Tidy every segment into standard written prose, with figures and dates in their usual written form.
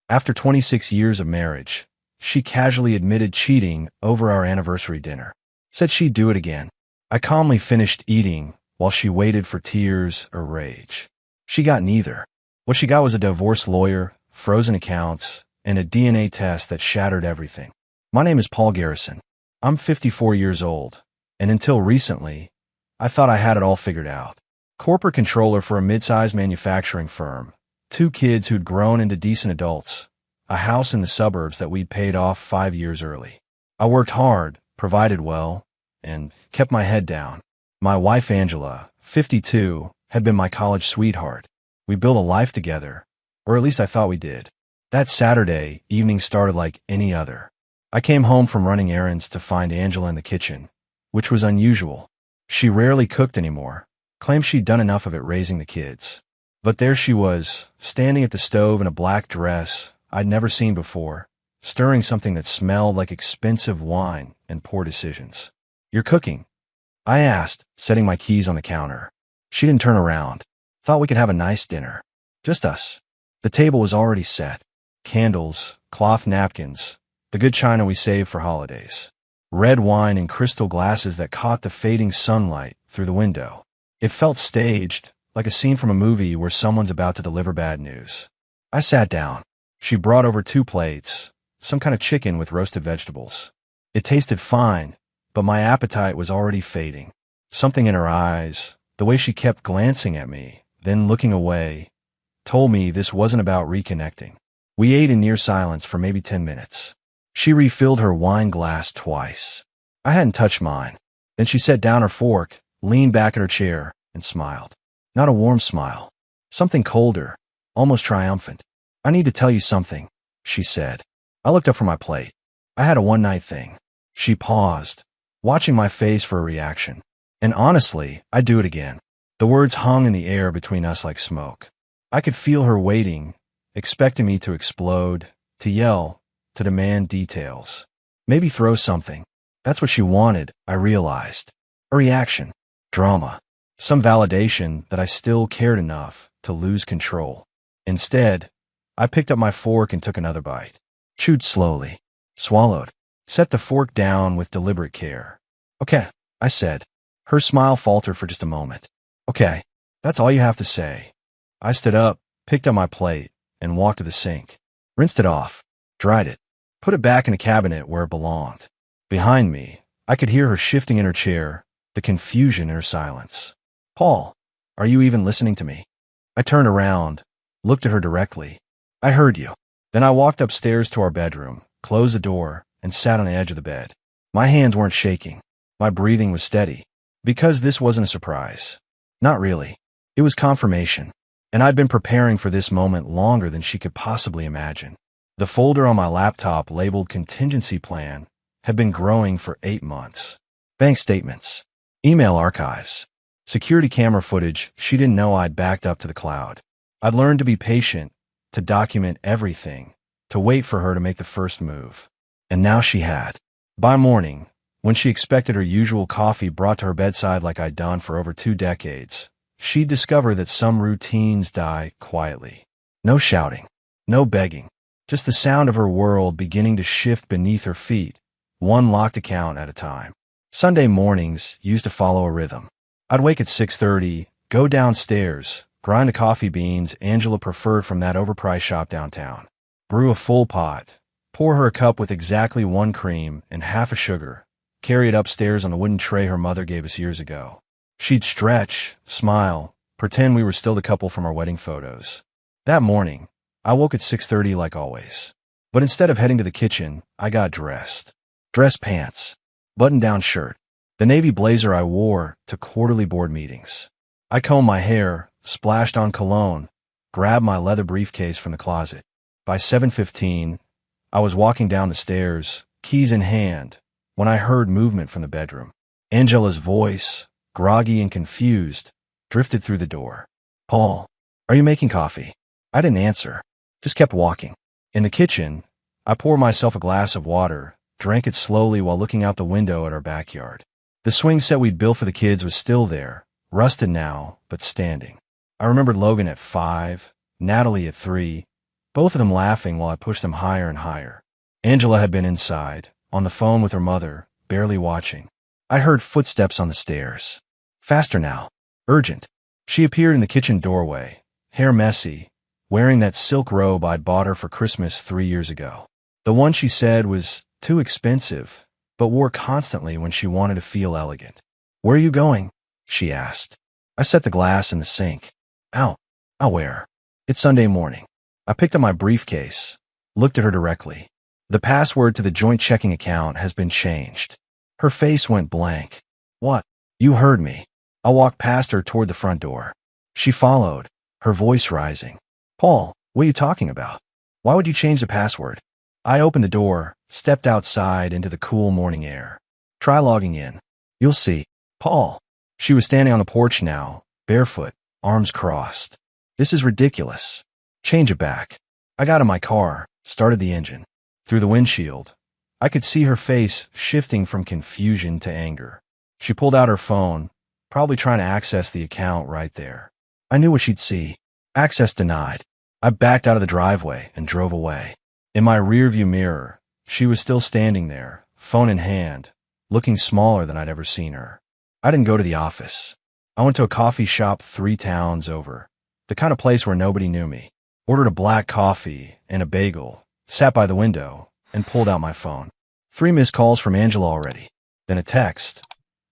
After 26 years of marriage, she casually admitted cheating over our anniversary dinner. Said she'd do it again. I calmly finished eating while she waited for tears or rage. She got neither. What she got was a divorce lawyer, frozen accounts, and a DNA test that shattered everything. My name is Paul Garrison. I'm 54 years old, and until recently, I thought I had it all figured out. Corporate controller for a mid-sized manufacturing firm, 2 kids who'd grown into decent adults, a house in the suburbs that we'd paid off 5 years early. I worked hard, provided well, and kept my head down. My wife Angela, 52, had been my college sweetheart. We built a life together, or at least I thought we did. That Saturday evening started like any other. I came home from running errands to find Angela in the kitchen, which was unusual. She rarely cooked anymore, claimed she'd done enough of it raising the kids. But there she was, standing at the stove in a black dress I'd never seen before, stirring something that smelled like expensive wine and poor decisions. "You're cooking?" I asked, setting my keys on the counter. She didn't turn around. Thought we could have a nice dinner. Just us. The table was already set. Candles, cloth napkins, the good china we saved for holidays. Red wine in crystal glasses that caught the fading sunlight through the window. It felt staged, like a scene from a movie where someone's about to deliver bad news. I sat down. She brought over 2 plates, some kind of chicken with roasted vegetables. It tasted fine, but my appetite was already fading. Something in her eyes, the way she kept glancing at me, then looking away, told me this wasn't about reconnecting. We ate in near silence for maybe 10 minutes. She refilled her wine glass twice. I hadn't touched mine. Then she set down her fork, leaned back in her chair, and smiled. Not a warm smile. Something colder, almost triumphant. "I need to tell you something," she said. I looked up from my plate. I had a one-night thing. She paused, watching my face for a reaction. And honestly, I'd do it again. The words hung in the air between us like smoke. I could feel her waiting, expecting me to explode, to yell, to demand details. Maybe throw something. That's what she wanted, I realized. A reaction. Drama. Some validation that I still cared enough to lose control. Instead, I picked up my fork and took another bite. Chewed slowly. Swallowed. Set the fork down with deliberate care. "Okay," I said. Her smile faltered for just a moment. "Okay, that's all you have to say." I stood up, picked up my plate, and walked to the sink. Rinsed it off. Dried it. Put it back in the cabinet where it belonged. Behind me, I could hear her shifting in her chair, the confusion in her silence. "Paul, are you even listening to me?" I turned around, looked at her directly. "I heard you." Then I walked upstairs to our bedroom, closed the door, and sat on the edge of the bed. My hands weren't shaking. My breathing was steady. Because this wasn't a surprise. Not really. It was confirmation. And I'd been preparing for this moment longer than she could possibly imagine. The folder on my laptop labeled Contingency Plan had been growing for 8 months. Bank statements. Email archives. Security camera footage she didn't know I'd backed up to the cloud. I'd learned to be patient, to document everything, to wait for her to make the first move. And now she had. By morning, when she expected her usual coffee brought to her bedside like I'd done for over 2 decades, she'd discover that some routines die quietly. No shouting, no begging, just the sound of her world beginning to shift beneath her feet, one locked account at a time. Sunday mornings used to follow a rhythm. I'd wake at 6:30, go downstairs, grind the coffee beans Angela preferred from that overpriced shop downtown, brew a full pot, pour her a cup with exactly 1 cream and half a sugar, carry it upstairs on the wooden tray her mother gave us years ago. She'd stretch, smile, pretend we were still the couple from our wedding photos. That morning, I woke at 6:30 like always. But instead of heading to the kitchen, I got dressed. Dress pants, button-down shirt, the navy blazer I wore to quarterly board meetings. I combed my hair, splashed on cologne, grabbed my leather briefcase from the closet. By 7:15, I was walking down the stairs, keys in hand, when I heard movement from the bedroom. Angela's voice, groggy and confused, drifted through the door. "Paul, are you making coffee?" I didn't answer, just kept walking. In the kitchen, I poured myself a glass of water, drank it slowly while looking out the window at our backyard. The swing set we'd built for the kids was still there, rusted now, but standing. I remembered Logan at 5, Natalie at 3, both of them laughing while I pushed them higher and higher. Angela had been inside, on the phone with her mother, barely watching. I heard footsteps on the stairs. Faster now. Urgent. She appeared in the kitchen doorway, hair messy, wearing that silk robe I'd bought her for Christmas 3 years ago. The one she said was too expensive, but wore constantly when she wanted to feel elegant. "Where are you going?" she asked. I set the glass in the sink. Out. Out where? It's Sunday morning. I picked up my briefcase, looked at her directly. The password to the joint checking account has been changed. Her face went blank. What? You heard me. I walked past her toward the front door. She followed, her voice rising. Paul, what are you talking about? Why would you change the password? I opened the door, stepped outside into the cool morning air. Try logging in. You'll see. Paul. She was standing on the porch now, barefoot, arms crossed. This is ridiculous. Change it back. I got in my car, started the engine. Through the windshield, I could see her face shifting from confusion to anger. She pulled out her phone, probably trying to access the account right there. I knew what she'd see. Access denied. I backed out of the driveway and drove away. In my rearview mirror, she was still standing there, phone in hand, looking smaller than I'd ever seen her. I didn't go to the office. I went to a coffee shop 3 towns over, the kind of place where nobody knew me. Ordered a black coffee and a bagel, sat by the window, and pulled out my phone. 3 missed calls from Angela already. Then a text.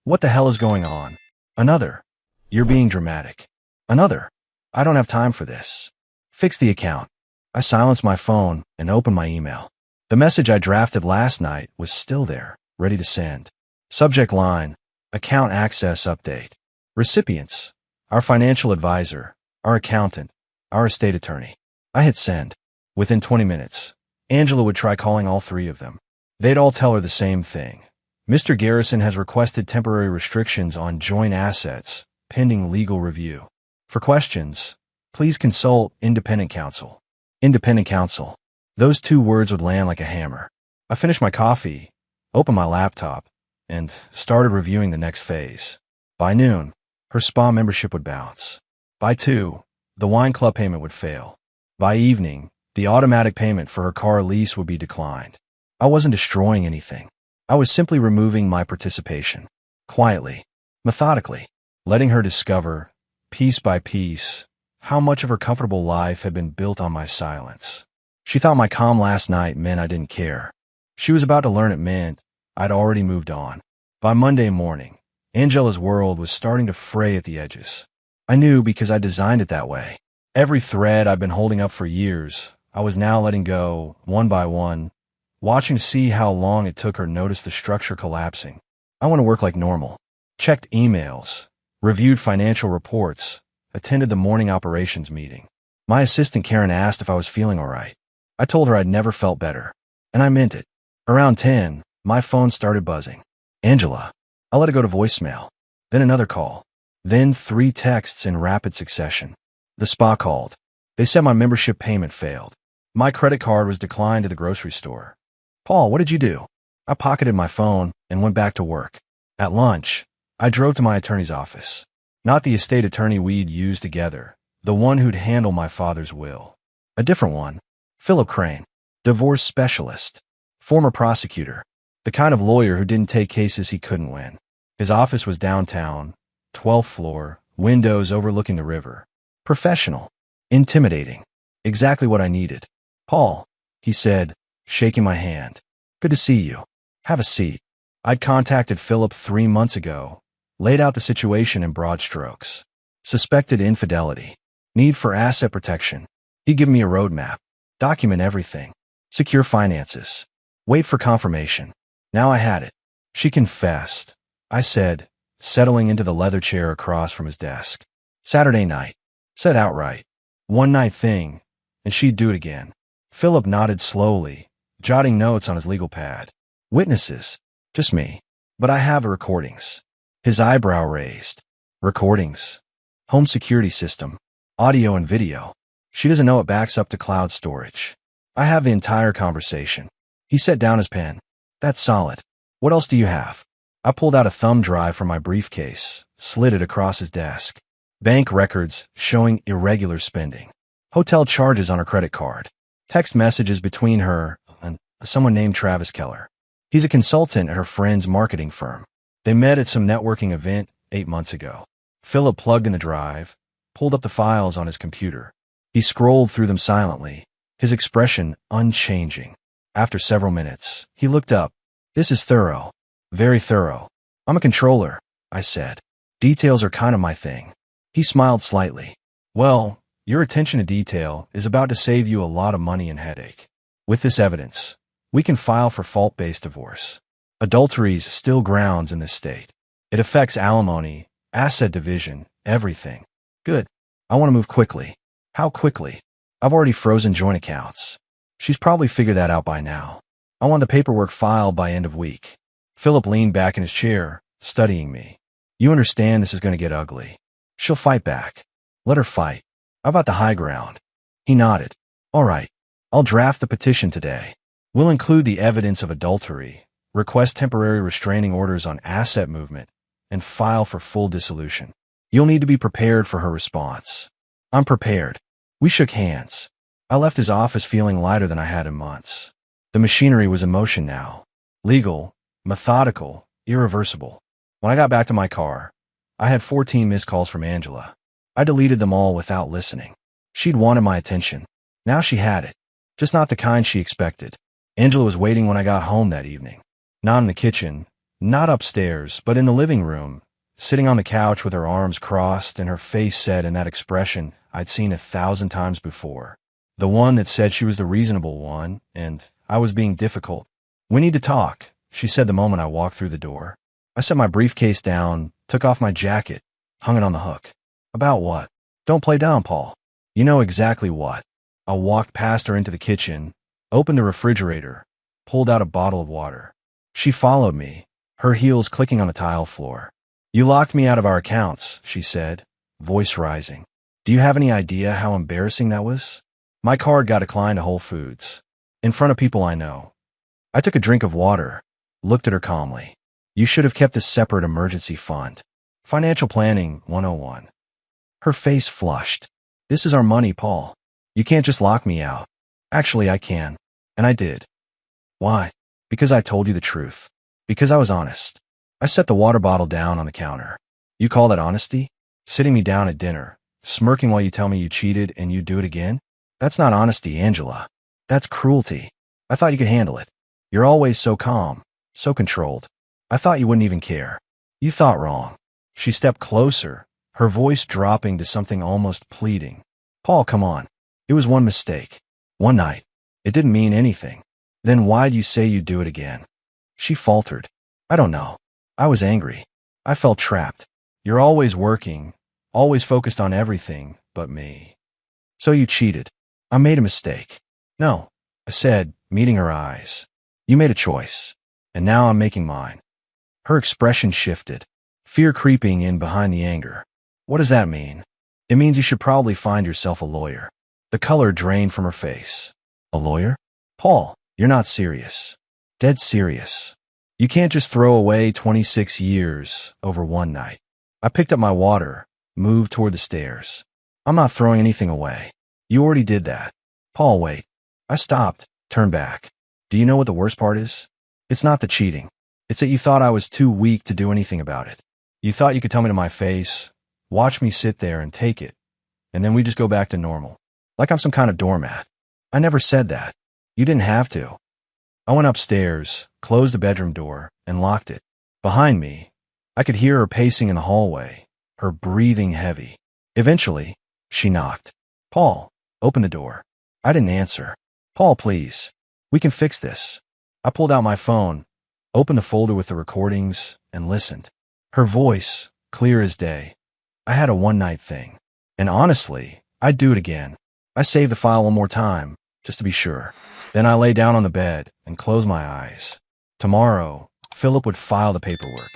What the hell is going on? Another. You're being dramatic. Another. I don't have time for this. Fix the account. I silenced my phone and opened my email. The message I drafted last night was still there, ready to send. Subject line, account access update. Recipients, our financial advisor, our accountant, our estate attorney. I hit send. Within 20 minutes, Angela would try calling all 3 of them. They'd all tell her the same thing. Mr. Garrison has requested temporary restrictions on joint assets, pending legal review. For questions, please consult independent counsel. Independent counsel. Those 2 words would land like a hammer. I finished my coffee, opened my laptop, and started reviewing the next phase. By noon, her spa membership would bounce. By 2, the wine club payment would fail. By evening, the automatic payment for her car lease would be declined. I wasn't destroying anything. I was simply removing my participation. Quietly, methodically, letting her discover, piece by piece, how much of her comfortable life had been built on my silence. She thought my calm last night meant I didn't care. She was about to learn it meant I'd already moved on. By Monday morning, Angela's world was starting to fray at the edges. I knew because I designed it that way. Every thread I'd been holding up for years, I was now letting go, one by one, watching to see how long it took her to notice the structure collapsing. I went to work like normal. Checked emails, reviewed financial reports, attended the morning operations meeting. My assistant Karen asked if I was feeling all right. I told her I'd never felt better, and I meant it. Around 10, my phone started buzzing. Angela. I let it go to voicemail. Then another call. Then 3 texts in rapid succession. The spa called. They said my membership payment failed. My credit card was declined to the grocery store. Paul, what did you do? I pocketed my phone and went back to work. At lunch, I drove to my attorney's office. Not the estate attorney we'd used together, the one who'd handle my father's will. A different one. Philip Crane, divorce specialist, former prosecutor, the kind of lawyer who didn't take cases he couldn't win. His office was downtown, 12th floor, windows overlooking the river. Professional. Intimidating. Exactly what I needed. Paul, he said, shaking my hand. Good to see you. Have a seat. I'd contacted Philip 3 months ago, laid out the situation in broad strokes. Suspected infidelity. Need for asset protection. He'd give me a roadmap. Document everything. Secure finances. Wait for confirmation. Now I had it. She confessed, I said, settling into the leather chair across from his desk. Saturday night. Said outright. One night thing, and she'd do it again. Philip nodded slowly, jotting notes on his legal pad. Witnesses. Just me. But I have the recordings. His eyebrow raised. Recordings. Home security system. Audio and video. She doesn't know it backs up to cloud storage. I have the entire conversation. He set down his pen. That's solid. What else do you have? I pulled out a thumb drive from my briefcase, slid it across his desk. Bank records showing irregular spending. Hotel charges on her credit card. Text messages between her and someone named Travis Keller. He's a consultant at her friend's marketing firm. They met at some networking event 8 months ago. Philip plugged in the drive, pulled up the files on his computer. He scrolled through them silently, his expression unchanging. After several minutes, he looked up. "This is thorough. Very thorough. I'm a controller," I said. "Details are kind of my thing." He smiled slightly. "Well, your attention to detail is about to save you a lot of money and headache. With this evidence, we can file for fault-based divorce. Adultery's still grounds in this state. It affects alimony, asset division, everything." "Good. I want to move quickly." "How quickly?" "I've already frozen joint accounts." "She's probably figured that out by now." "I want the paperwork filed by end of week." Philip leaned back in his chair, studying me. "You understand this is going to get ugly. She'll fight back. Let her fight. How about the high ground?" He nodded. "All right. I'll draft the petition today. We'll include the evidence of adultery, request temporary restraining orders on asset movement, and file for full dissolution. You'll need to be prepared for her response." "I'm prepared." We shook hands. I left his office feeling lighter than I had in months. The machinery was in motion now. Legal, methodical, irreversible. When I got back to my car, I had 14 missed calls from Angela. I deleted them all without listening. She'd wanted my attention. Now she had it. Just not the kind she expected. Angela was waiting when I got home that evening. Not in the kitchen, not upstairs, but in the living room, sitting on the couch with her arms crossed and her face set in that expression I'd seen 1,000 times before. The one that said she was the reasonable one, and I was being difficult. "We need to talk," she said the moment I walked through the door. I set my briefcase down, took off my jacket, hung it on the hook. "About what?" "Don't play dumb, Paul. You know exactly what." I walked past her into the kitchen, opened the refrigerator, pulled out a bottle of water. She followed me, her heels clicking on the tile floor. "You locked me out of our accounts," she said, voice rising. "Do you have any idea how embarrassing that was? My card got declined to Whole Foods. In front of people I know." I took a drink of water, looked at her calmly. "You should have kept a separate emergency fund. Financial planning 101. Her face flushed. "This is our money, Paul. You can't just lock me out." "Actually, I can." And I did. "Why?" "Because I told you the truth. Because I was honest." I set the water bottle down on the counter. "You call that honesty? Sitting me down at dinner, smirking while you tell me you cheated and you do it again? That's not honesty, Angela. That's cruelty. I thought you could handle it. You're always so calm, so controlled. I thought you wouldn't even care. You thought wrong." She stepped closer, her voice dropping to something almost pleading. "Paul, come on. It was one mistake. One night. It didn't mean anything. Then why'd you say you'd do it again?" She faltered. "I don't know. I was angry. I felt trapped. You're always working, always focused on everything but me. So you cheated. I made a mistake." "No," I said, meeting her eyes. "You made a choice, and now I'm making mine." Her expression shifted, fear creeping in behind the anger. "What does that mean?" "It means you should probably find yourself a lawyer." The color drained from her face. "A lawyer?" "Paul, you're not serious." "Dead serious. You can't just throw away 26 years over one night." I picked up my water, moved toward the stairs. "I'm not throwing anything away. You already did that." "Paul, wait." I stopped, turned back. "Do you know what the worst part is? It's not the cheating. It's that you thought I was too weak to do anything about it. You thought you could tell me to my face, watch me sit there and take it, and then we just go back to normal. Like I'm some kind of doormat. I never said that. You didn't have to." I went upstairs, closed the bedroom door, and locked it. Behind me, I could hear her pacing in the hallway, her breathing heavy. Eventually, she knocked. "Paul, open the door." I didn't answer. "Paul, please. We can fix this." I pulled out my phone, opened the folder with the recordings, and listened. Her voice, clear as day. I had a one-night thing. And honestly, I'd do it again. I saved the file one more time, just to be sure. Then I lay down on the bed and closed my eyes. Tomorrow, Philip would file the paperwork.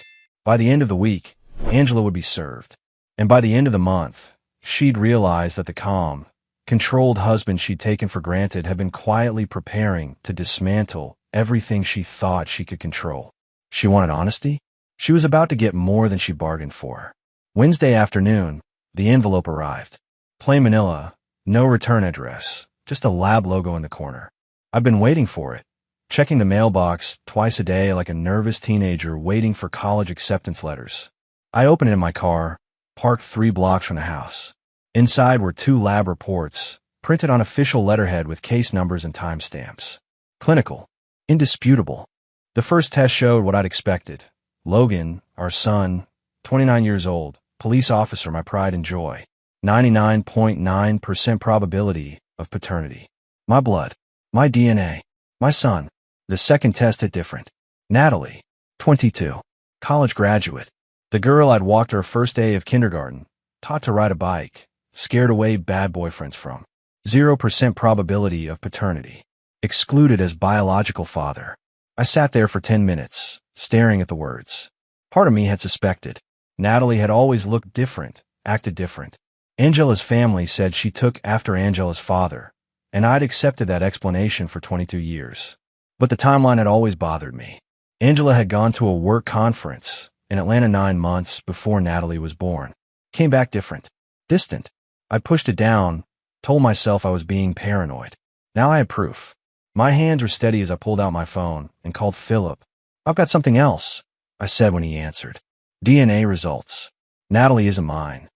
By the end of the week, Angela would be served. And by the end of the month, she'd realize that the calm, controlled husband she'd taken for granted had been quietly preparing to dismantle everything she thought she could control. She wanted honesty? She was about to get more than she bargained for. Wednesday afternoon, the envelope arrived. Plain manila, no return address, just a lab logo in the corner. I've been waiting for it, checking the mailbox twice a day like a nervous teenager waiting for college acceptance letters. I opened it in my car, parked 3 blocks from the house. Inside were 2 lab reports, printed on official letterhead with case numbers and timestamps. Clinical. Indisputable. The first test showed what I'd expected. Logan, our son, 29 years old, police officer, my pride and joy. 99.9% probability of paternity. My blood. My DNA. My son. The second test hit different. Natalie, 22. College graduate. The girl I'd walked her first day of kindergarten, taught to ride a bike, scared away bad boyfriends from. 0% probability of paternity. Excluded as biological father. I sat there for 10 minutes, staring at the words. Part of me had suspected. Natalie had always looked different, acted different. Angela's family said she took after Angela's father, and I'd accepted that explanation for 22 years. But the timeline had always bothered me. Angela had gone to a work conference in Atlanta 9 months before Natalie was born. Came back different. Distant. I pushed it down, told myself I was being paranoid. Now I had proof. My hands were steady as I pulled out my phone and called Philip. I've got something else, I said when he answered. DNA results. Natalie isn't mine.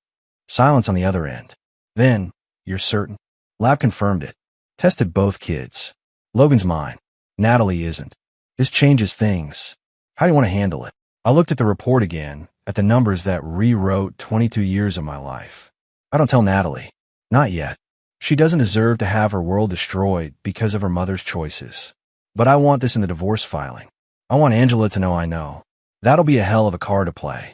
Silence on the other end. Then, you're certain? Lab confirmed it. Tested both kids. Logan's mine. Natalie isn't. This changes things. How do you want to handle it? I looked at the report again, at the numbers that rewrote 22 years of my life. I don't tell Natalie. Not yet. She doesn't deserve to have her world destroyed because of her mother's choices. But I want this in the divorce filing. I want Angela to know I know. That'll be a hell of a card to play.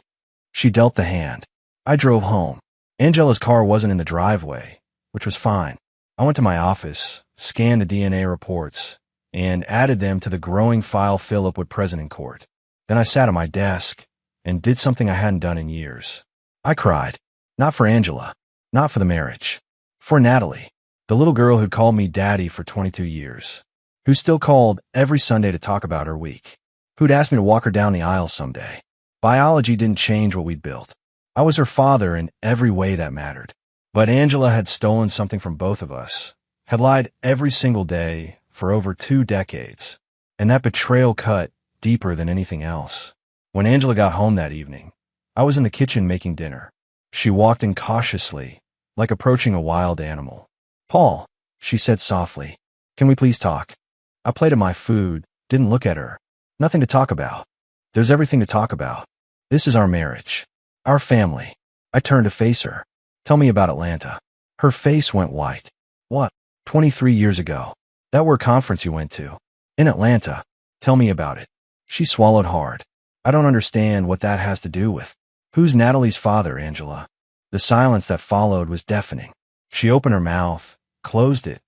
She dealt the hand. I drove home. Angela's car wasn't in the driveway, which was fine. I went to my office, scanned the DNA reports, and added them to the growing file Philip would present in court. Then I sat at my desk and did something I hadn't done in years. I cried. Not for Angela. Not for the marriage. For Natalie, the little girl who'd called me daddy for 22 years. Who still called every Sunday to talk about her week. Who'd asked me to walk her down the aisle someday. Biology didn't change what we'd built. I was her father in every way that mattered. But Angela had stolen something from both of us. Had lied every single day for over 2 decades. And that betrayal cut deeper than anything else. When Angela got home that evening, I was in the kitchen making dinner. She walked in cautiously, like approaching a wild animal. Paul, she said softly, can we please talk? I plated my food, didn't look at her. Nothing to talk about. There's everything to talk about. This is our marriage. Our family. I turned to face her. Tell me about Atlanta. Her face went white. What? 23 years ago. That work conference you went to. In Atlanta. Tell me about it. She swallowed hard. I don't understand what that has to do with. Who's Natalie's father, Angela? The silence that followed was deafening. She opened her mouth, closed it,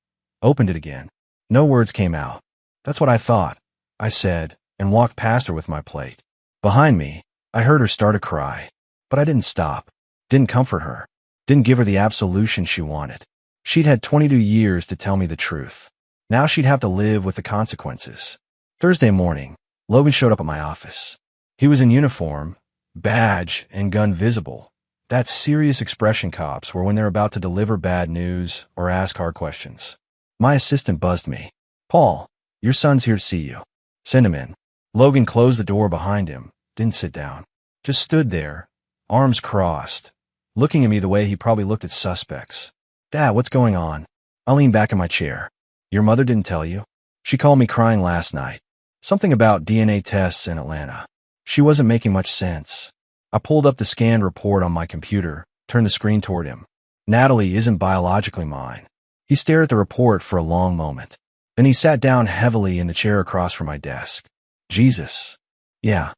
opened it again. No words came out. That's what I thought, I said, and walked past her with my plate. Behind me, I heard her start to cry. But I didn't stop. Didn't comfort her. Didn't give her the absolution she wanted. She'd had 22 years to tell me the truth. Now she'd have to live with the consequences. Thursday morning, Logan showed up at my office. He was in uniform, badge, and gun visible. That serious expression cops were when they're about to deliver bad news or ask hard questions. My assistant buzzed me. Paul, your son's here to see you. Send him in. Logan closed the door behind him, didn't sit down. Just stood there, arms crossed, looking at me the way he probably looked at suspects. Dad, what's going on? I leaned back in my chair. Your mother didn't tell you? She called me crying last night. Something about DNA tests in Atlanta. She wasn't making much sense. I pulled up the scanned report on my computer, turned the screen toward him. Natalie isn't biologically mine. He stared at the report for a long moment. Then he sat down heavily in the chair across from my desk. Jesus. Yeah.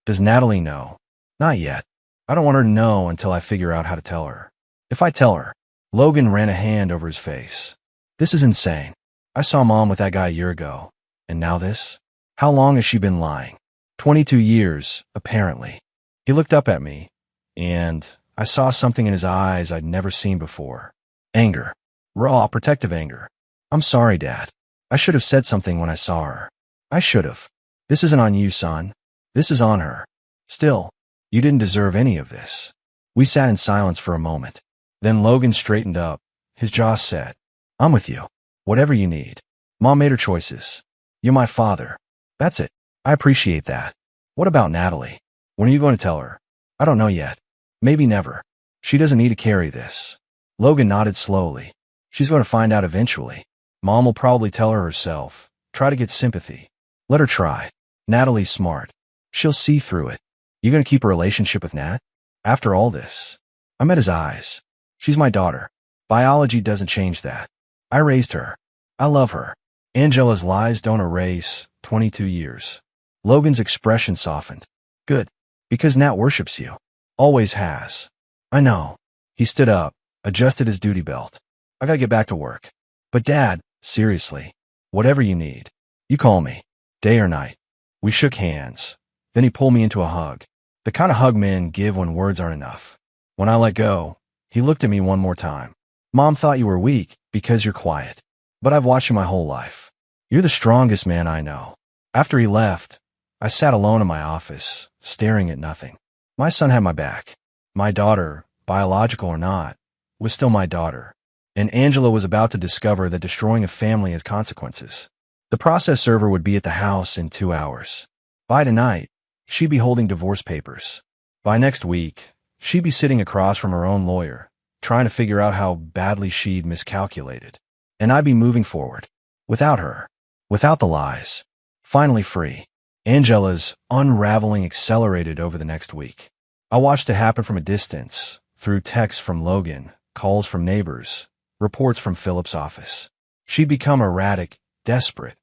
Does Natalie know? Not yet. I don't want her to know until I figure out how to tell her. If I tell her. Logan ran a hand over his face. This is insane. I saw Mom with that guy a year ago. And now this? How long has she been lying? 22 years, apparently. He looked up at me, and I saw something in his eyes I'd never seen before. Anger. Raw, protective anger. I'm sorry, Dad. I should have said something when I saw her. I should have. This isn't on you, son. This is on her. Still, you didn't deserve any of this. We sat in silence for a moment. Then Logan straightened up, his jaw set. I'm with you. Whatever you need. Mom made her choices. You're my father. That's it. I appreciate that. What about Natalie? When are you going to tell her? I don't know yet. Maybe never. She doesn't need to carry this. Logan nodded slowly. She's going to find out eventually. Mom will probably tell her herself. Try to get sympathy. Let her try. Natalie's smart. She'll see through it. You gonna keep a relationship with Nat? After all this? I met his eyes. She's my daughter. Biology doesn't change that. I raised her. I love her. Angela's lies don't erase 22 years. Logan's expression softened. Good. Because Nat worships you. Always has. I know. He stood up, adjusted his duty belt. I gotta get back to work. But Dad, seriously. Whatever you need. You call me. Day or night. We shook hands. Then he pulled me into a hug. The kind of hug men give when words aren't enough. When I let go, he looked at me one more time. Mom thought you were weak because you're quiet. But I've watched you my whole life. You're the strongest man I know. After he left, I sat alone in my office, staring at nothing. My son had my back. My daughter, biological or not, was still my daughter. And Angela was about to discover that destroying a family has consequences. The process server would be at the house in 2 hours. By tonight, she'd be holding divorce papers. By next week, she'd be sitting across from her own lawyer, trying to figure out how badly she'd miscalculated. And I'd be moving forward. Without her. Without the lies. Finally free. Angela's unraveling accelerated over the next week. I watched it happen from a distance, through texts from Logan, calls from neighbors, reports from Philip's office. She'd become erratic, desperate,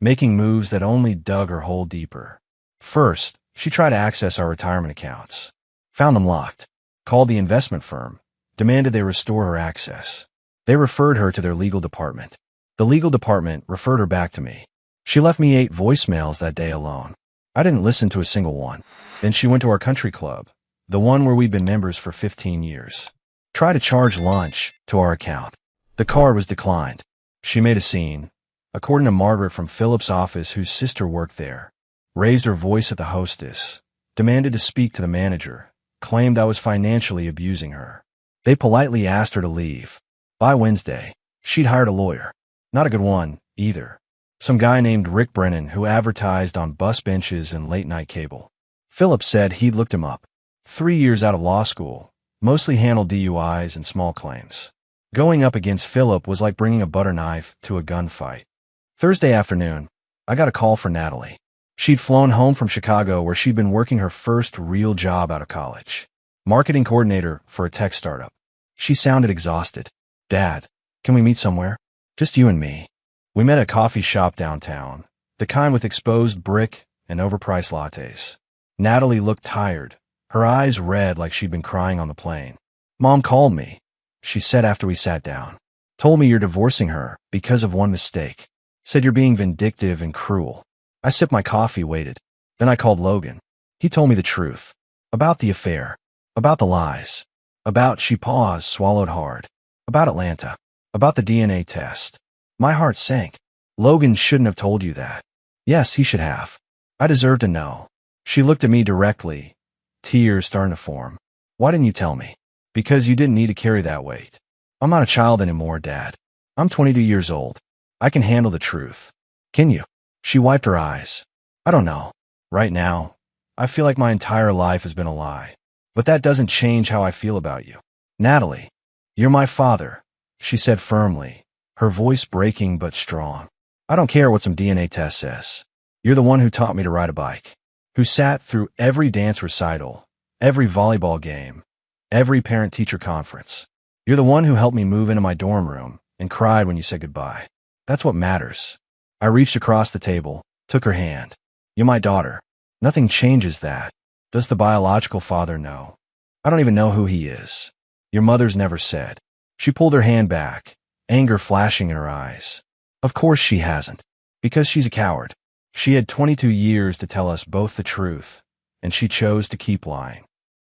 making moves that only dug her hole deeper. First, she tried to access our retirement accounts. Found them locked. Called the investment firm. Demanded they restore her access. They referred her to their legal department. The legal department referred her back to me. She left me 8 voicemails that day alone. I didn't listen to a single one. Then she went to our country club, the one where we'd been members for 15 years. Tried to charge lunch to our account. The card was declined. She made a scene. According to Margaret from Philip's office, whose sister worked there, raised her voice at the hostess, demanded to speak to the manager, claimed I was financially abusing her. They politely asked her to leave. By Wednesday, she'd hired a lawyer. Not a good one, either. Some guy named Rick Brennan who advertised on bus benches and late-night cable. Philip said he'd looked him up. 3 years out of law school, mostly handled DUIs and small claims. Going up against Philip was like bringing a butter knife to a gunfight. Thursday afternoon, I got a call for Natalie. She'd flown home from Chicago where she'd been working her first real job out of college. Marketing coordinator for a tech startup. She sounded exhausted. Dad, can we meet somewhere? Just you and me. We met at a coffee shop downtown, the kind with exposed brick and overpriced lattes. Natalie looked tired, her eyes red like she'd been crying on the plane. Mom called me, she said after we sat down. Told me you're divorcing her because of one mistake. Said you're being vindictive and cruel. I sipped my coffee, waited. Then I called Logan. He told me the truth. About the affair. About the lies. About, she paused, swallowed hard. About Atlanta. About the DNA test. My heart sank. Logan shouldn't have told you that. Yes, he should have. I deserve to know. She looked at me directly, tears starting to form. Why didn't you tell me? Because you didn't need to carry that weight. I'm not a child anymore, Dad. I'm 22 years old. I can handle the truth. Can you? She wiped her eyes. I don't know. Right now, I feel like my entire life has been a lie. But that doesn't change how I feel about you. Natalie, you're my father, she said firmly, her voice breaking but strong. I don't care what some DNA test says. You're the one who taught me to ride a bike, who sat through every dance recital, every volleyball game, every parent-teacher conference. You're the one who helped me move into my dorm room and cried when you said goodbye. That's what matters. I reached across the table, took her hand. You're my daughter. Nothing changes that. Does the biological father know? I don't even know who he is. Your mother's never said. She pulled her hand back, anger flashing in her eyes. Of course she hasn't. Because she's a coward. She had 22 years to tell us both the truth, and she chose to keep lying.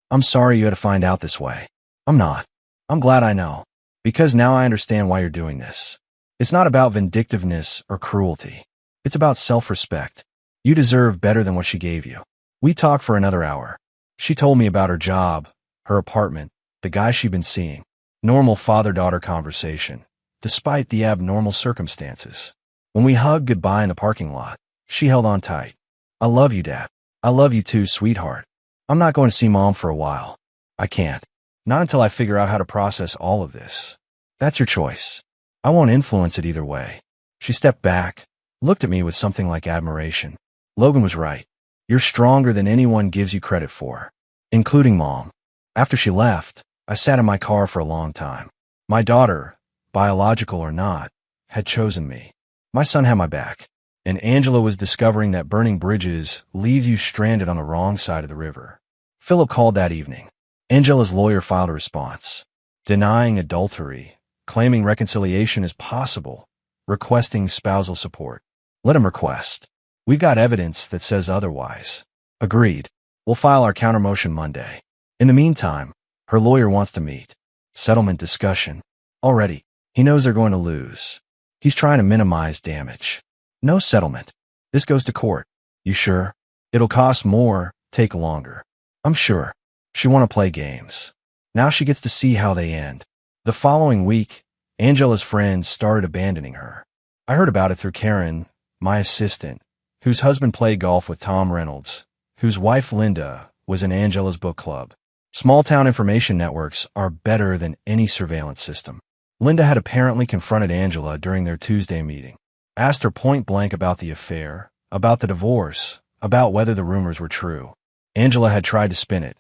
I'm sorry you had to find out this way. I'm not. I'm glad I know. Because now I understand why you're doing this. It's not about vindictiveness or cruelty. It's about self-respect. You deserve better than what she gave you. We talked for another hour. She told me about her job, her apartment, the guy she'd been seeing. Normal father-daughter conversation. despite the abnormal circumstances. When we hugged goodbye in the parking lot, she held on tight. I love you, Dad. I love you too, sweetheart. I'm not going to see Mom for a while. I can't. Not until I figure out how to process all of this. That's your choice. I won't influence it either way. She stepped back, looked at me with something like admiration. Logan was right. You're stronger than anyone gives you credit for, including Mom. After she left, I sat in my car for a long time. My daughter, biological or not, had chosen me. My son had my back, and Angela was discovering that burning bridges leaves you stranded on the wrong side of the river. Philip called that evening. Angela's lawyer filed a response, denying adultery, claiming reconciliation is possible, requesting spousal support. Let him request. We've got evidence that says otherwise. Agreed. We'll file our countermotion Monday. In the meantime, her lawyer wants to meet. Settlement discussion. Already, he knows they're going to lose. He's trying to minimize damage. No settlement. This goes to court. You sure? It'll cost more, take longer. I'm sure. She want to play games. Now she gets to see how they end. The following week, Angela's friends started abandoning her. I heard about it through Karen, my assistant, whose husband played golf with Tom Reynolds, whose wife Linda was in Angela's book club. Small-town information networks are better than any surveillance system. Linda had apparently confronted Angela during their Tuesday meeting, asked her point-blank about the affair, about the divorce, about whether the rumors were true. Angela had tried to spin it,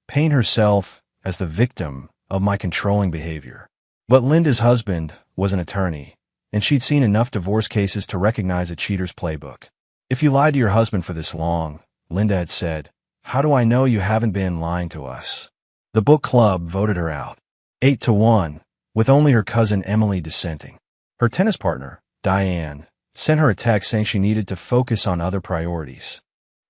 paint herself as the victim of my controlling behavior. But Linda's husband was an attorney, and she'd seen enough divorce cases to recognize a cheater's playbook. If you lied to your husband for this long, Linda had said, how do I know you haven't been lying to us? The book club voted her out, 8-1, with only her cousin Emily dissenting. Her tennis partner, Diane, sent her a text saying she needed to focus on other priorities.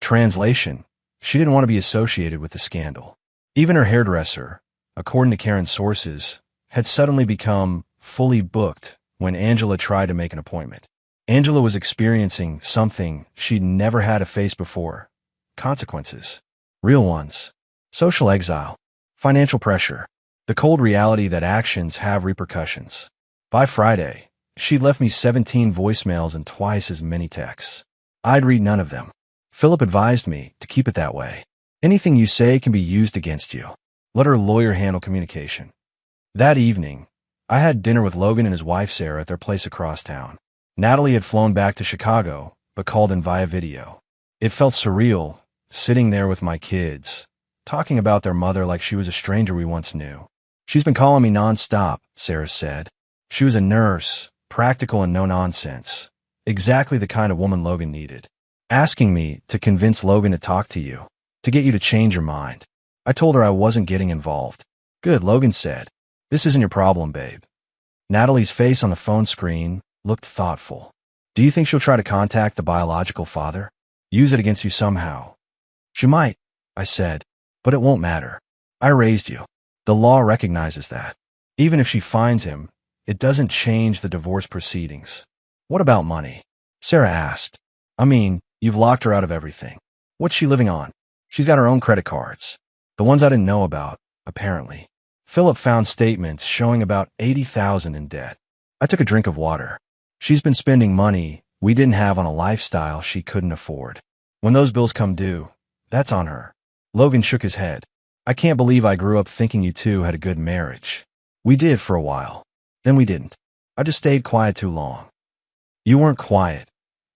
Translation: she didn't want to be associated with the scandal. Even her hairdresser, according to Karen's sources, had suddenly become fully booked when Angela tried to make an appointment. Angela was experiencing something she'd never had to face before. Consequences. Real ones. Social exile. Financial pressure. The cold reality that actions have repercussions. By Friday, she'd left me 17 voicemails and twice as many texts. I'd read none of them. Philip advised me to keep it that way. Anything you say can be used against you. Let her lawyer handle communication. That evening, I had dinner with Logan and his wife Sarah at their place across town. Natalie had flown back to Chicago, but called in via video. It felt surreal, sitting there with my kids, talking about their mother like she was a stranger we once knew. She's been calling me nonstop, Sarah said. She was a nurse, practical and no-nonsense. Exactly the kind of woman Logan needed. Asking me to convince Logan to talk to you, to get you to change your mind. I told her I wasn't getting involved. Good, Logan said. This isn't your problem, babe. Natalie's face on the phone screen looked thoughtful. Do you think she'll try to contact the biological father? Use it against you somehow? She might, I said, but it won't matter. I raised you. The law recognizes that. Even if she finds him, it doesn't change the divorce proceedings. What about money? Sarah asked. I mean, you've locked her out of everything. What's she living on? She's got her own credit cards. The ones I didn't know about, apparently. Philip found statements showing about $80,000 in debt. I took a drink of water. She's been spending money we didn't have on a lifestyle she couldn't afford. When those bills come due, that's on her. Logan shook his head. I can't believe I grew up thinking you two had a good marriage. We did for a while. Then we didn't. I just stayed quiet too long. You weren't quiet,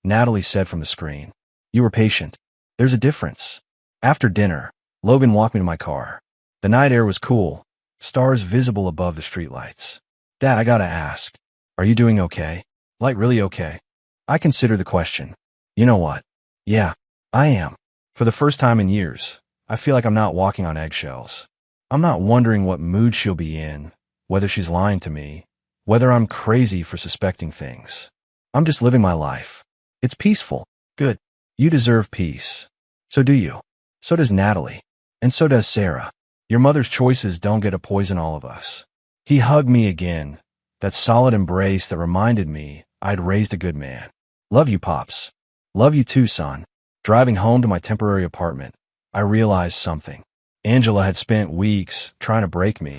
Natalie said from the screen. You were patient. There's a difference. After dinner, Logan walked me to my car. The night air was cool, stars visible above the streetlights. Dad, I gotta ask, are you doing okay? Like really okay? I considered the question. You know what? Yeah, I am. For the first time in years, I feel like I'm not walking on eggshells. I'm not wondering what mood she'll be in, whether she's lying to me, whether I'm crazy for suspecting things. I'm just living my life. It's peaceful. Good. You deserve peace. So do you. So does Natalie. And so does Sarah. Your mother's choices don't get to poison all of us. He hugged me again, that solid embrace that reminded me I'd raised a good man. Love you, Pops. Love you too, son. Driving home to my temporary apartment, I realized something. Angela had spent weeks trying to break me,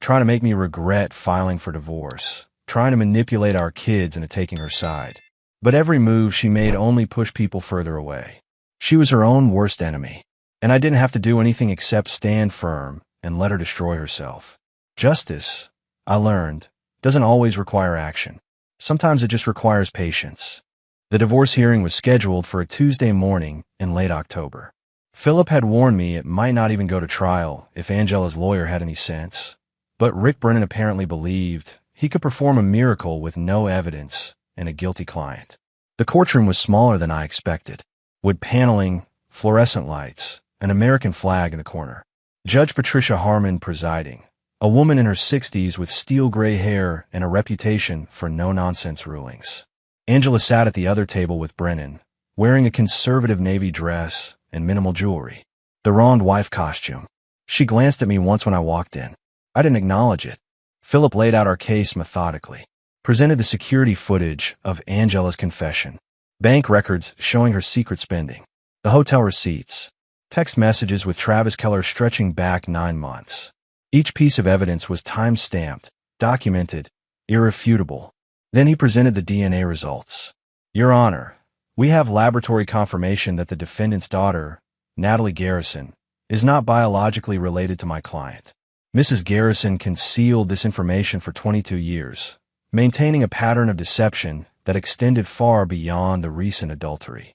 trying to make me regret filing for divorce. trying to manipulate our kids into taking her side. But every move she made only pushed people further away. She was her own worst enemy, and I didn't have to do anything except stand firm and let her destroy herself. Justice, I learned, doesn't always require action. Sometimes it just requires patience. The divorce hearing was scheduled for a Tuesday morning in late October. Philip had warned me it might not even go to trial if Angela's lawyer had any sense. But Rick Brennan apparently believed he could perform a miracle with no evidence and a guilty client. The courtroom was smaller than I expected. Wood paneling, fluorescent lights, an American flag in the corner. Judge Patricia Harmon presiding, a woman in her 60s with steel-gray hair and a reputation for no-nonsense rulings. Angela sat at the other table with Brennan, wearing a conservative navy dress and minimal jewelry. The wronged wife costume. She glanced at me once when I walked in. I didn't acknowledge it. Philip laid out our case methodically, presented the security footage of Angela's confession, bank records showing her secret spending, the hotel receipts, text messages with Travis Keller stretching back 9 months. Each piece of evidence was time-stamped, documented, irrefutable. Then he presented the DNA results. Your Honor, we have laboratory confirmation that the defendant's daughter, Natalie Garrison, is not biologically related to my client. Mrs. Garrison concealed this information for 22 years, maintaining a pattern of deception that extended far beyond the recent adultery.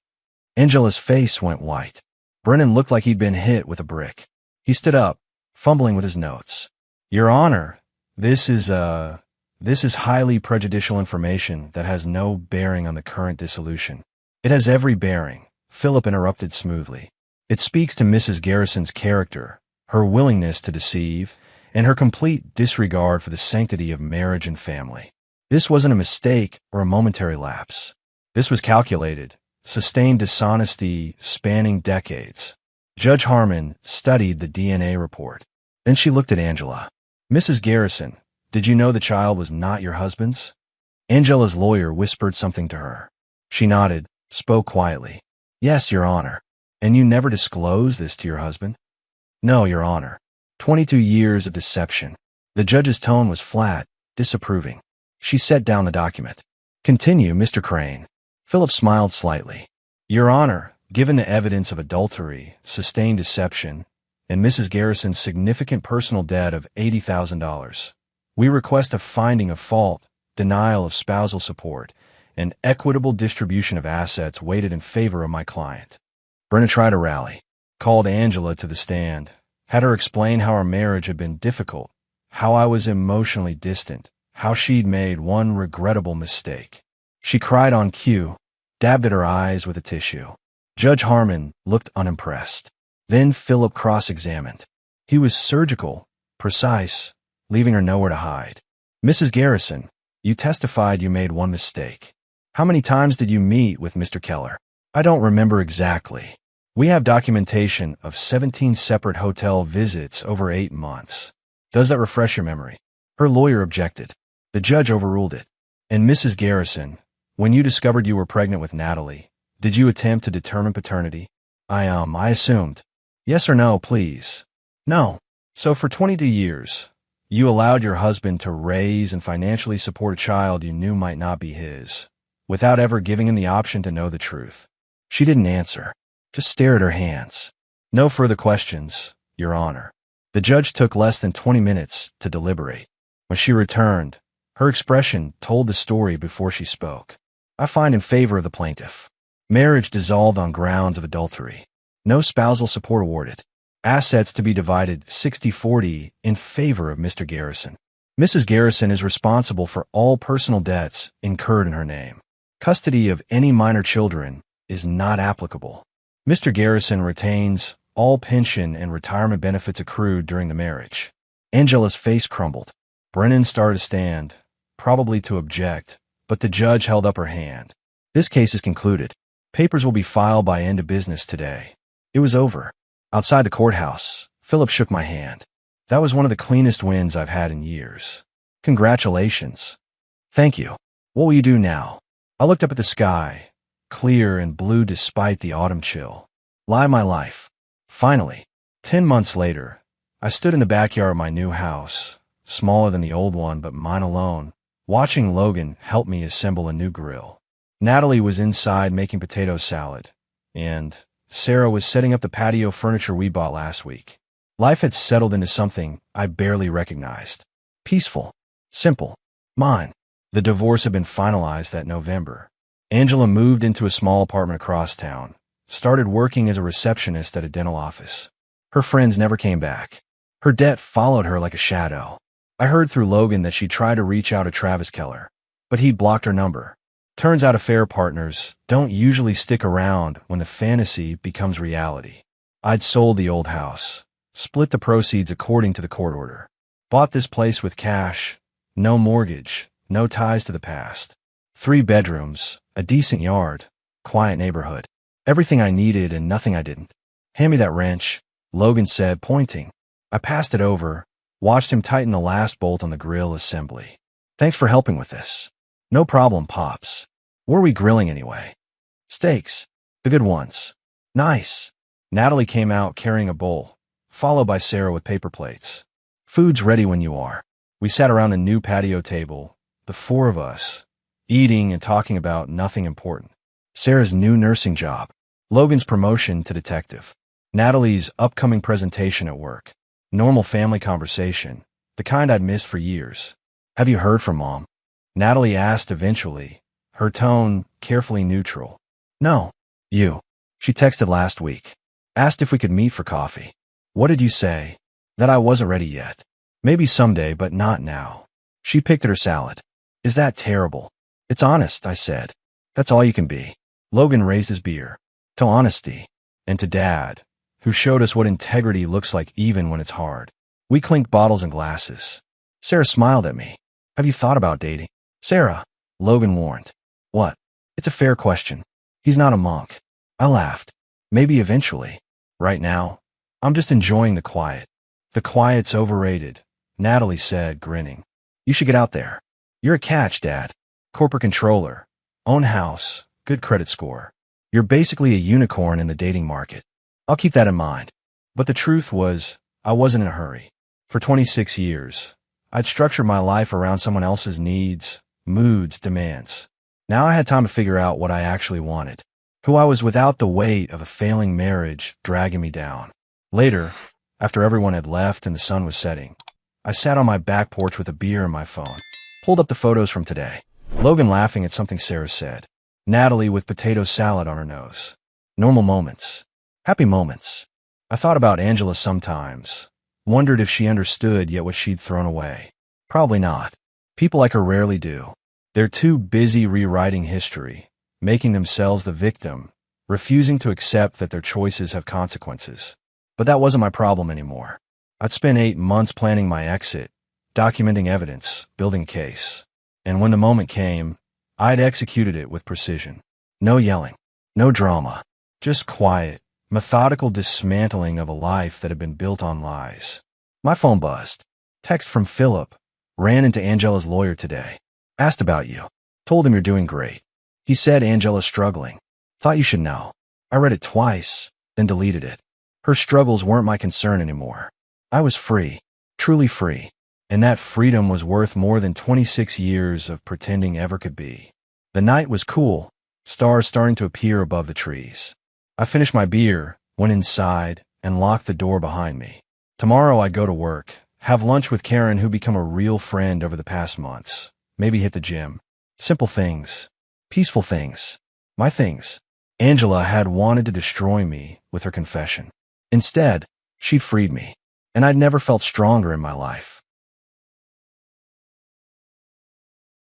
Angela's face went white. Brennan looked like he'd been hit with a brick. He stood up, fumbling with his notes. Your Honor, this is highly prejudicial information that has no bearing on the current dissolution. It has every bearing, Philip interrupted smoothly. It speaks to Mrs. Garrison's character, her willingness to deceive, and her complete disregard for the sanctity of marriage and family. This wasn't a mistake or a momentary lapse. This was calculated, sustained dishonesty spanning decades. Judge Harmon studied the DNA report. Then she looked at Angela. Mrs. Garrison, did you know the child was not your husband's? Angela's lawyer whispered something to her. She nodded, spoke quietly. Yes, Your Honor. And you never disclosed this to your husband? No, Your Honor. 22 years of deception. The judge's tone was flat, disapproving. She set down the document. Continue, Mr. Crane. Philip smiled slightly. Your Honor, given the evidence of adultery, sustained deception, and Mrs. Garrison's significant personal debt of $80,000, we request a finding of fault, denial of spousal support, and equitable distribution of assets weighted in favor of my client. Brennan tried to rally, called Angela to the stand, had her explain how our marriage had been difficult, how I was emotionally distant, how she'd made one regrettable mistake. She cried on cue, dabbed at her eyes with a tissue. Judge Harmon looked unimpressed. Then Philip cross-examined. He was surgical, precise, leaving her nowhere to hide. Mrs. Garrison, you testified you made one mistake. How many times did you meet with Mr. Keller? I don't remember exactly. We have documentation of 17 separate hotel visits over 8 months. Does that refresh your memory? Her lawyer objected. The judge overruled it. And Mrs. Garrison, when you discovered you were pregnant with Natalie, did you attempt to determine paternity? I assumed. Yes or no, please? No. So for 22 years, you allowed your husband to raise and financially support a child you knew might not be his, without ever giving him the option to know the truth. She didn't answer. Just stare at her hands. No further questions, Your Honor. The judge took less than 20 minutes to deliberate. When she returned, her expression told the story before she spoke. I find in favor of the plaintiff. Marriage dissolved on grounds of adultery. No spousal support awarded. Assets to be divided 60-40 in favor of Mr. Garrison. Mrs. Garrison is responsible for all personal debts incurred in her name. Custody of any minor children is not applicable. Mr. Garrison retains all pension and retirement benefits accrued during the marriage. Angela's face crumbled. Brennan started to stand, probably to object, but the judge held up her hand. This case is concluded. Papers will be filed by end of business today. It was over. Outside the courthouse, Philip shook my hand. That was one of the cleanest wins I've had in years. Congratulations. Thank you. What will you do now? I looked up at the sky, clear and blue despite the autumn chill. Lie my life. Finally, 10 months later, I stood in the backyard of my new house, smaller than the old one but mine alone, watching Logan help me assemble a new grill. Natalie was inside making potato salad, and Sarah was setting up the patio furniture we bought last week. Life had settled into something I barely recognized. Peaceful. Simple. Mine. The divorce had been finalized that November. Angela moved into a small apartment across town, started working as a receptionist at a dental office. Her friends never came back. Her debt followed her like a shadow. I heard through Logan that she tried to reach out to Travis Keller, but he'd blocked her number. Turns out affair partners don't usually stick around when the fantasy becomes reality. I'd sold the old house, split the proceeds according to the court order, bought this place with cash, no mortgage, no ties to the past. 3 bedrooms, a decent yard, quiet neighborhood. Everything I needed and nothing I didn't. Hand me that wrench, Logan said, pointing. I passed it over, watched him tighten the last bolt on the grill assembly. Thanks for helping with this. No problem, Pops. What are we grilling anyway? Steaks. The good ones. Nice. Natalie came out carrying a bowl, followed by Sarah with paper plates. Food's ready when you are. We sat around the new patio table, the 4 of us, eating and talking about nothing important. Sarah's new nursing job, Logan's promotion to detective, Natalie's upcoming presentation at work, normal family conversation, the kind I'd missed for years. Have you heard from Mom? Natalie asked eventually, her tone carefully neutral. No. You. She texted last week. Asked if we could meet for coffee. What did you say? That I wasn't ready yet. Maybe someday, but not now. She picked at her salad. Is that terrible? It's honest, I said. That's all you can be. Logan raised his beer. To honesty. And to Dad, who showed us what integrity looks like even when it's hard. We clinked bottles and glasses. Sarah smiled at me. Have you thought about dating? Sarah, Logan warned. What? It's a fair question. He's not a monk. I laughed. Maybe eventually. Right now, I'm just enjoying the quiet. The quiet's overrated, Natalie said, grinning. You should get out there. You're a catch, Dad. Corporate controller. Own house. Good credit score. You're basically a unicorn in the dating market. I'll keep that in mind. But the truth was, I wasn't in a hurry. For 26 years, I'd structured my life around someone else's needs, moods, demands. Now I had time to figure out what I actually wanted. Who I was without the weight of a failing marriage dragging me down. Later, after everyone had left and the sun was setting, I sat on my back porch with a beer and my phone. Pulled up the photos from today. Logan laughing at something Sarah said. Natalie with potato salad on her nose. Normal moments. Happy moments. I thought about Angela sometimes. Wondered if she understood yet what she'd thrown away. Probably not. People like her rarely do. They're too busy rewriting history, making themselves the victim, refusing to accept that their choices have consequences. But that wasn't my problem anymore. I'd spent 8 months planning my exit, documenting evidence, building a case. And when the moment came, I'd executed it with precision. No yelling, no drama, just quiet, methodical dismantling of a life that had been built on lies. My phone buzzed. Text from Philip. Ran into Angela's lawyer today. Asked about you. Told him you're doing great. He said Angela's struggling. Thought you should know. I read it twice, then deleted it. Her struggles weren't my concern anymore. I was free, truly free. And that freedom was worth more than 26 years of pretending ever could be. The night was cool, stars starting to appear above the trees. I finished my beer, went inside, and locked the door behind me. Tomorrow I go to work, have lunch with Karen, who become a real friend over the past months. Maybe hit the gym. Simple things. Peaceful things. My things. Angela had wanted to destroy me with her confession. Instead, she'd freed me. And I'd never felt stronger in my life.